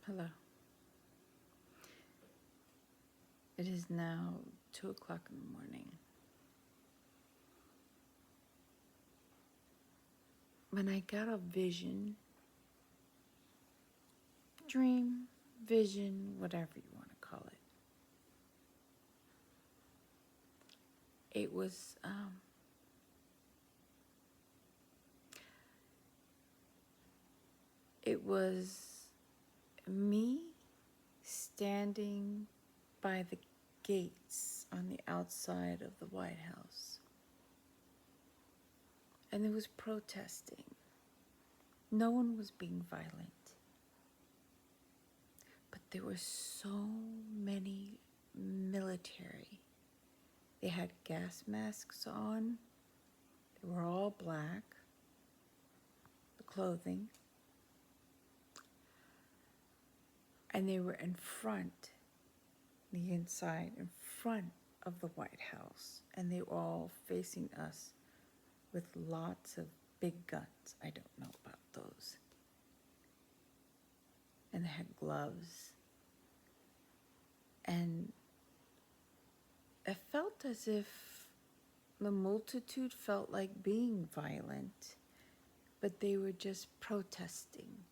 Hello. It is now 2 o'clock in the morning. When I got a vision, dream, vision, whatever you want to call it. It was me standing by the gates on the outside of the White House. And there was protesting. No one was being violent. But there were so many military. They had gas masks on. They were all black, the clothing. And they were in front, the inside, in front of the White House. And they were all facing us with lots of big guns. I don't know about those. And they had gloves. And it felt as if the multitude felt like being violent, but they were just protesting.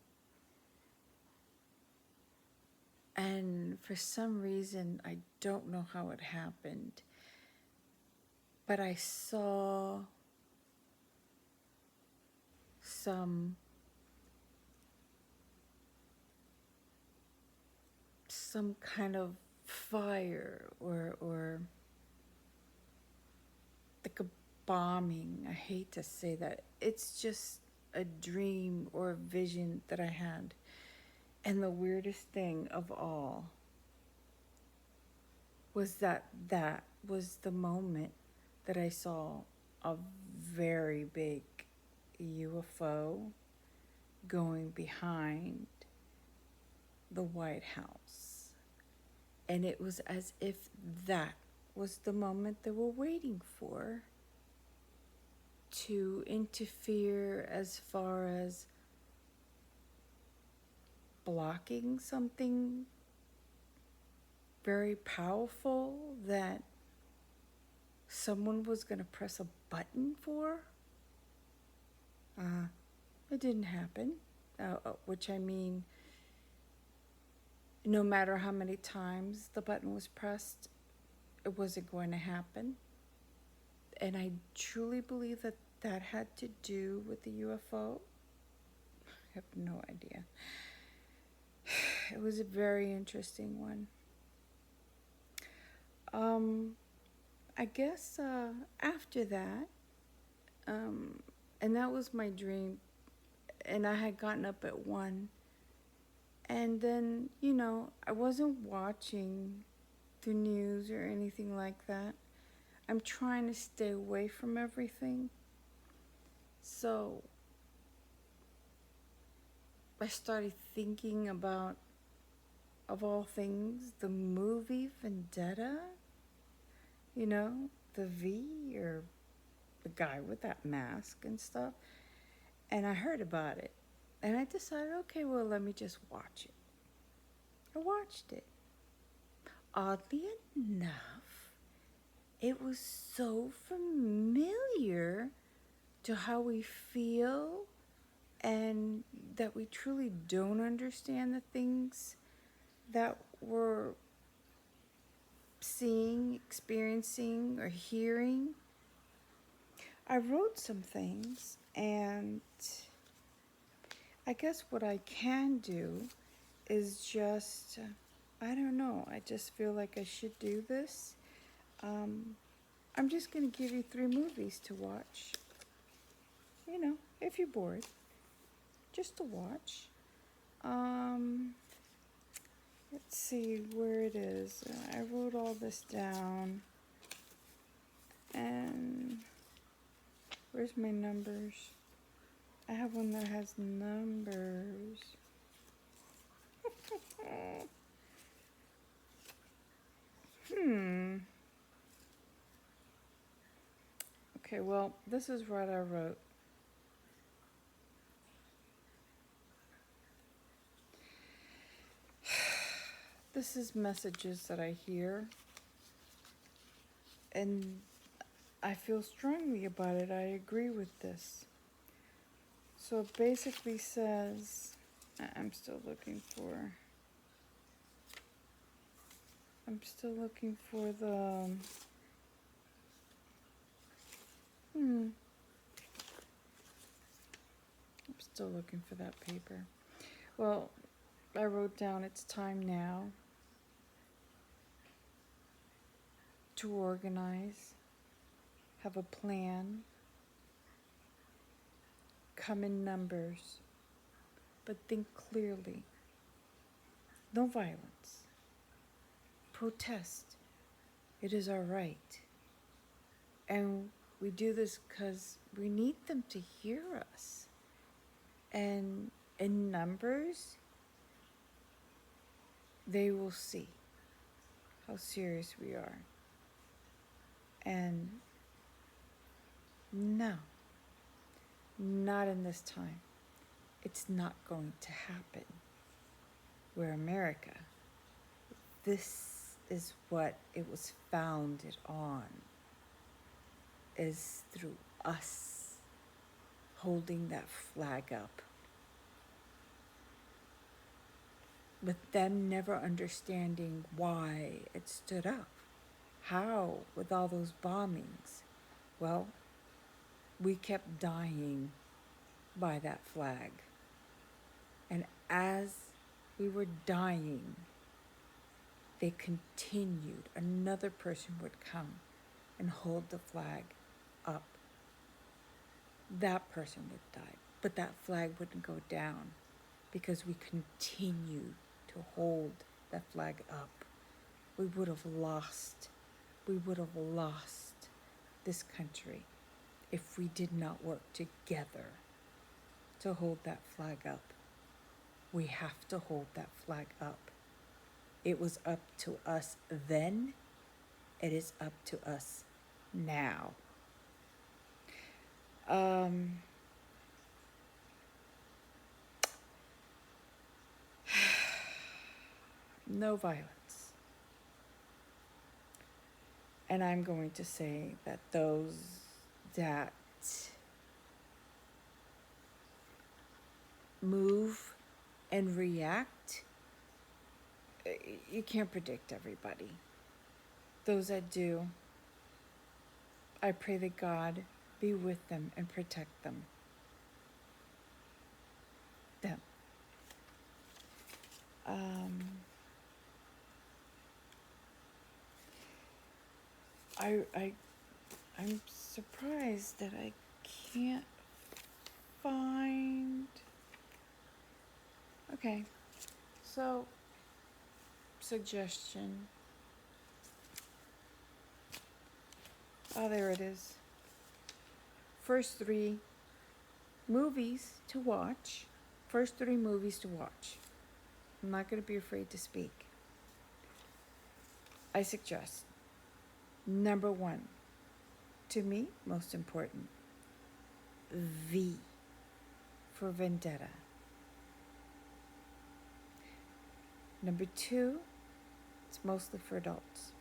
And for some reason, I don't know how it happened, but I saw some kind of fire or like a bombing. I hate to say that. It's just a dream or a vision that I had. And the weirdest thing of all was that was the moment that I saw a very big UFO going behind the White House. And it was as if that was the moment they were waiting for to interfere as far as blocking something very powerful that someone was going to press a button for. It didn't happen, which I mean, no matter how many times the button was pressed, it wasn't going to happen. And I truly believe that that had to do with the UFO. I have no idea. It was a very interesting one. I guess after that, and that was my dream, and I had gotten up at 1, and then, I wasn't watching the news or anything like that. I'm trying to stay away from everything. So I started thinking about, of all things, the movie Vendetta. The V, or the guy with that mask and stuff. And I heard about it. And I decided, okay, well, let me just watch it. I watched it. Oddly enough, it was so familiar to how we feel, and that we truly don't understand the things that we're seeing, experiencing, or hearing. I wrote some things, and I guess what I can do is just, I don't know, I just feel like I should do this. I'm just going to give you 3 movies to watch. If you're bored, just to watch. Let's see where it is. I wrote all this down. And where's my numbers? I have one that has numbers. Okay, well, this is what I wrote. this is messages that I hear, and I feel strongly about it. I agree with this. So it basically says, I'm still looking for the, I'm still looking for that paper. Well, I wrote down it's time now to organize, have a plan, come in numbers, but think clearly. No violence. Protest. It is our right. And we do this because we need them to hear us. And in numbers, they will see how serious we are. And no, not in this time. It's not going to happen. We're America. This is what it was founded on, is through us holding that flag up. With them never understanding why it stood up. How, with all those bombings? Well, we kept dying by that flag. And as we were dying, they continued. Another person would come and hold the flag up. That person would die, but that flag wouldn't go down because we continued to hold that flag up. We would have lost this country if we did not work together to hold that flag up. We have to hold that flag up. It was up to us then. It is up to us now. No violence. And I'm going to say that those that move and react, you can't predict everybody. Those that do, I pray that God be with them and protect them. I'm surprised that I can't find. Okay, so suggestion. Oh, there it is. First 3 movies to watch. First 3 movies to watch. I'm not going to be afraid to speak. I suggest number 1, to me, most important, V for Vendetta. Number 2, it's mostly for adults.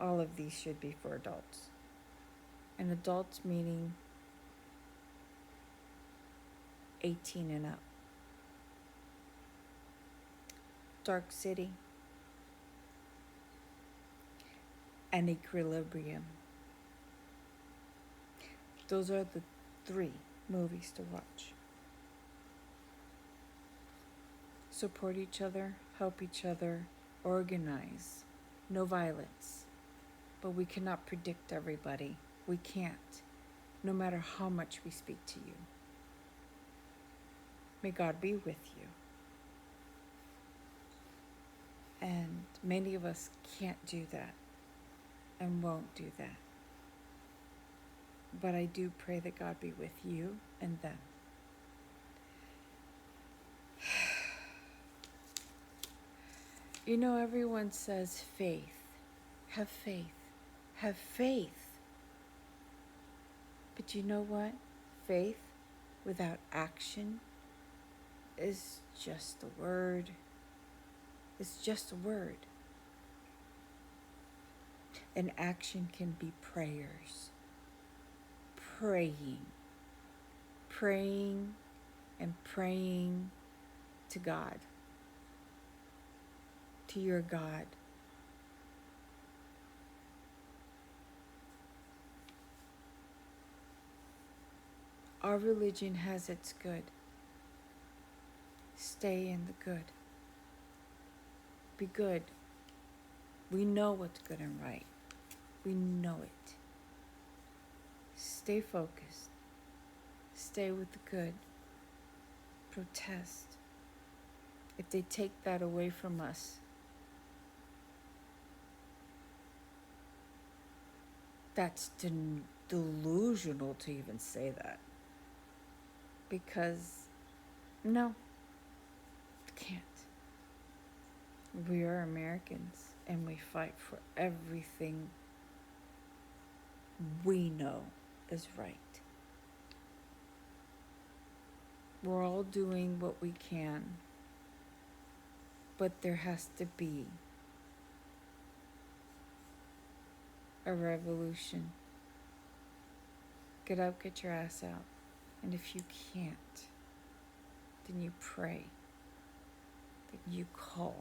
All of these should be for adults. And adults meaning 18 and up. Dark City and Equilibrium. Those are the 3 movies to watch. Support each other, help each other, organize. No violence. But we cannot predict everybody. We can't, no matter how much we speak to you. May God be with you. And many of us can't do that and won't do that. But I do pray that God be with you and them. You know, everyone says faith. Have faith. Have faith. But you know what? Faith without action is just a word. It's just a word. And action can be prayers. Praying. Praying and praying to God. To your God. Our religion has its good. Stay in the good. Be good. We know what's good and right. We know it. Stay focused. Stay with the good. Protest. If they take that away from us, that's delusional to even say that. Because, no, can't. We are Americans and we fight for everything we know is right. We're all doing what we can, but there has to be a revolution. Get up, get your ass out. And if you can't, then you pray, then you call.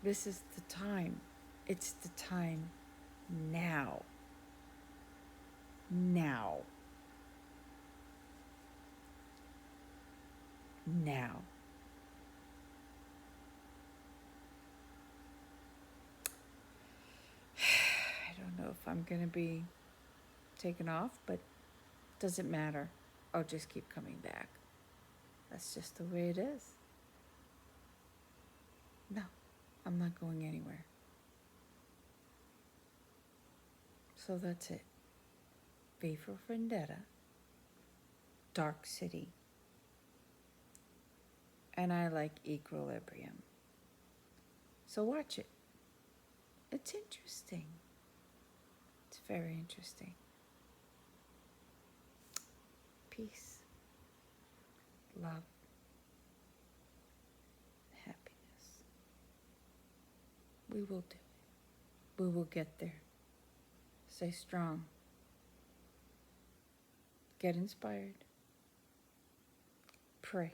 This is the time. It's the time now. Now. Now. I don't know if I'm going to be taken off, but it doesn't matter. I'll just keep coming back. That's just the way it is. No, I'm not going anywhere. So that's it. V for Vendetta, Dark City. And I like Equilibrium. So watch it. It's interesting. It's very interesting. Peace, love, happiness. We will do it. We will get there. Stay strong. Get inspired. Pray.